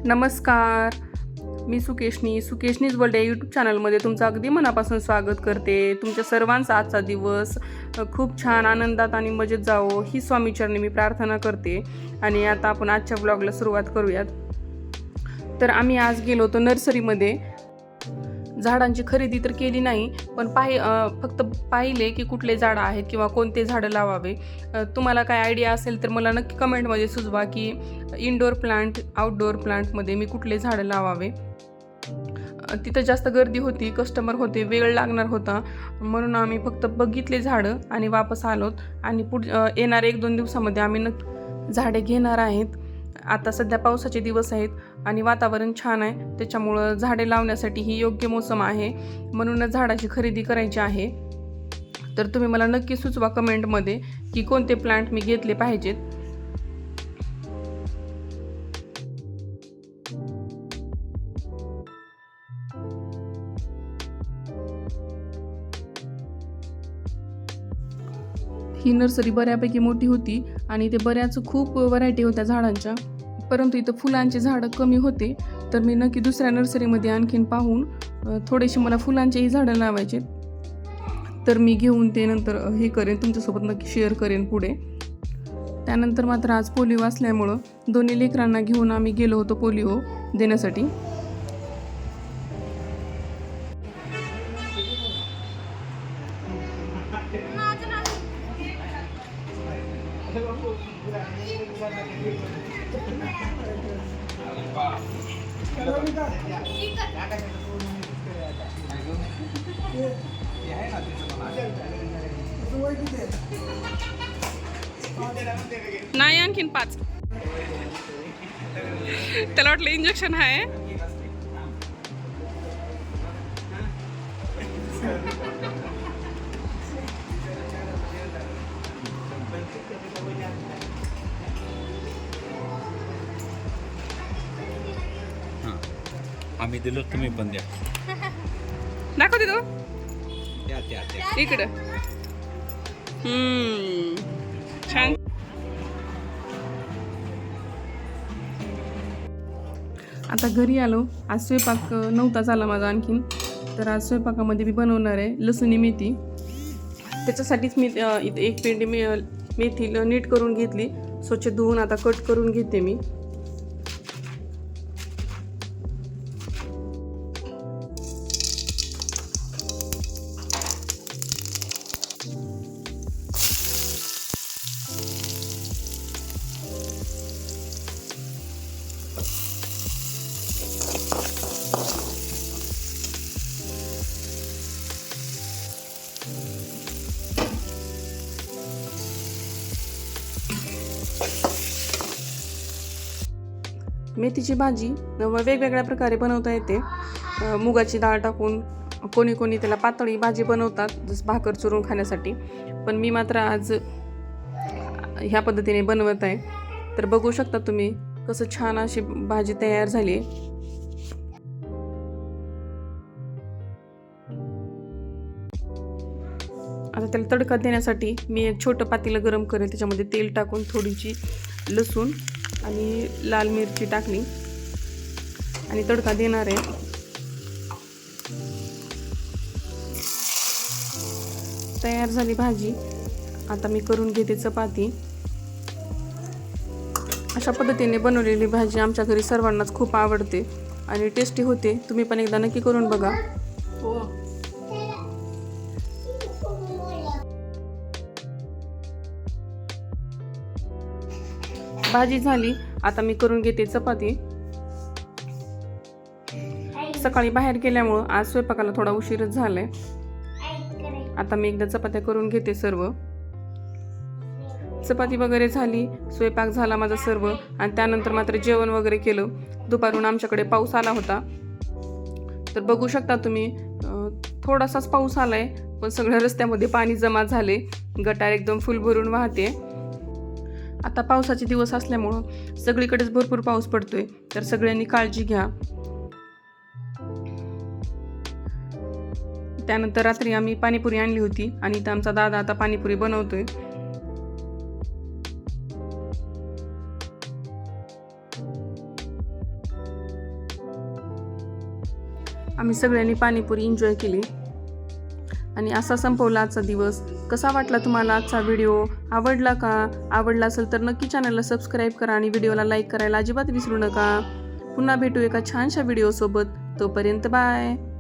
नमस्कार, मी सुकेशनीज वर्ल्ड या यूट्यूब चॅनलमध्ये तुमचं अगदी मनापासून स्वागत करते. तुमच्या सर्वांचा आजचा दिवस खूप छान आनंदात आणि मजेत जावो ही स्वामीचरणी मी प्रार्थना करते. आणि आता आपण आजच्या ब्लॉगला सुरुवात करूयात. तर आम्ही आज गेलो होतो नर्सरीमध्ये. झाडांची खरेदी तर केली नाही, पण फक्त पाहिले की कुठले झाडं आहेत किंवा कोणते झाडं लावावे. तुम्हाला काय आयडिया असेल तर मला नक्की कमेंटमध्ये सुचवा की इनडोअर प्लांट आउटडोअर प्लांटमध्ये मी कुठले झाडं लावावे. तिथं जास्त गर्दी होती, कस्टमर होते, वेळ लागणार होता, म्हणून आम्ही फक्त बघितले झाडं आणि वापस आलोत. आणि येणार 1-2 दिवसामध्ये आम्ही झाडे घेणार आहेत. आता सध्या पावसाचे दिवस आहेत आणि वातावरण छान आहे, त्याच्यामुळं झाडे लावण्यासाठी ही योग्य मोसम आहे, म्हणूनच झाडाची खरेदी करायची आहे. तर तुम्ही मला नक्की सुचवा कमेंटमध्ये की कोणते प्लांट मी घेतले पाहिजेत. ही नर्सरी बऱ्यापैकी मोठी होती आणि ते खूप व्हरायटी होत्या झाडांच्या, परंतु इथं फुलांची झाडं कमी होते. तर मी नक्की दुसऱ्या नर्सरीमध्ये आणखीन पाहून थोडेसे मला फुलांचेही झाडं लावायचे, तर मी घेऊन ते नंतर हे करेन, तुमच्यासोबत नक्की शेअर करेन पुढे. त्यानंतर मात्र आज पोलिओ असल्यामुळं दोन्ही लेकरांना घेऊन आम्ही गेलो होतो पोलिओ देण्यासाठी. नाही आणखीन 5. त्याला वाटलं इंजेक्शन आहे. आम्ही दिलो, तुम्ही पण द्या. दाखवते तो त्या इकडं. छान. आता घरी आलो. आज स्वयंपाक नव्हता झाला माझा आणखीन, तर आज स्वयंपाकामध्ये मी बनवणार आहे लसूणी मेथी. त्याच्यासाठीच मी इथे 1 पेंडी मेथी नीट करून घेतली, स्वच्छ धुवून आता कट करून घेते मी. मेथीची भाजी वेगवेगळ्या प्रकारे बनवता येते. मुगाची डाळ टाकून, कोणी त्याला पातळी भाजी बनवतात, जसं भाकर चुरून खाण्यासाठी. पण मी मात्र आज ह्या पद्धतीने बनवत आहे. तर बघू शकता तुम्ही कसं छान अशी भाजी तयार झाली. आता त्याला तडका देण्यासाठी मी एक छोटं पातेलं गरम करेल, त्याच्यामध्ये तेल टाकून थोडीशी लसूण आणि लाल मिरची टाकली आणि तडका देणार आहे. तयार झाली भाजी. आता मी करून घेते चपाती. अशा पद्धतीने बनवलेली भाजी आमच्या घरी सर्वांनाच खूप आवडते आणि टेस्टी होते. तुम्ही पण एकदा नक्की करून बघा. भाजी झाली. आता मी करून घेते चपाती. सकाळी बाहेर गेल्यामुळं आज स्वयंपाकाला थोडा उशीरच झालाय. आता मी एकदा चपात्या करून घेते सर्व. चपाती वगैरे झाली, स्वयंपाक झाला माझा सर्व, आणि त्यानंतर मात्र जेवण वगैरे केलं. दुपारून आमच्याकडे पाऊस आला होता, तर बघू शकता तुम्ही थोडासाच पाऊस आलाय, पण सगळ्या रस्त्यामध्ये पाणी जमा झाले, गटार एकदम फुल भरून वाहते. आता पावसाचे दिवस असल्यामुळं सगळीकडेच भरपूर पाऊस पडतोय, तर सगळ्यांनी काळजी घ्या. त्यानंतर रात्री आम्ही पाणीपुरी आणली होती आणि इथं आमचा दादा आता पाणीपुरी बनवतोय. आम्ही सगळ्यांनी पाणीपुरी एन्जॉय केली आणि असा संपवला आजचा दिवस. कसा वाटला तुम्हाला आजचा व्हिडिओ? आवडला का? आवडला असेल तर नक्की चॅनलला सबस्क्राईब करा आणि व्हिडिओला लाईक करायला अजिबात विसरू नका. पुन्हा भेटू एका छानशा व्हिडिओसोबत. तोपर्यंत बाय.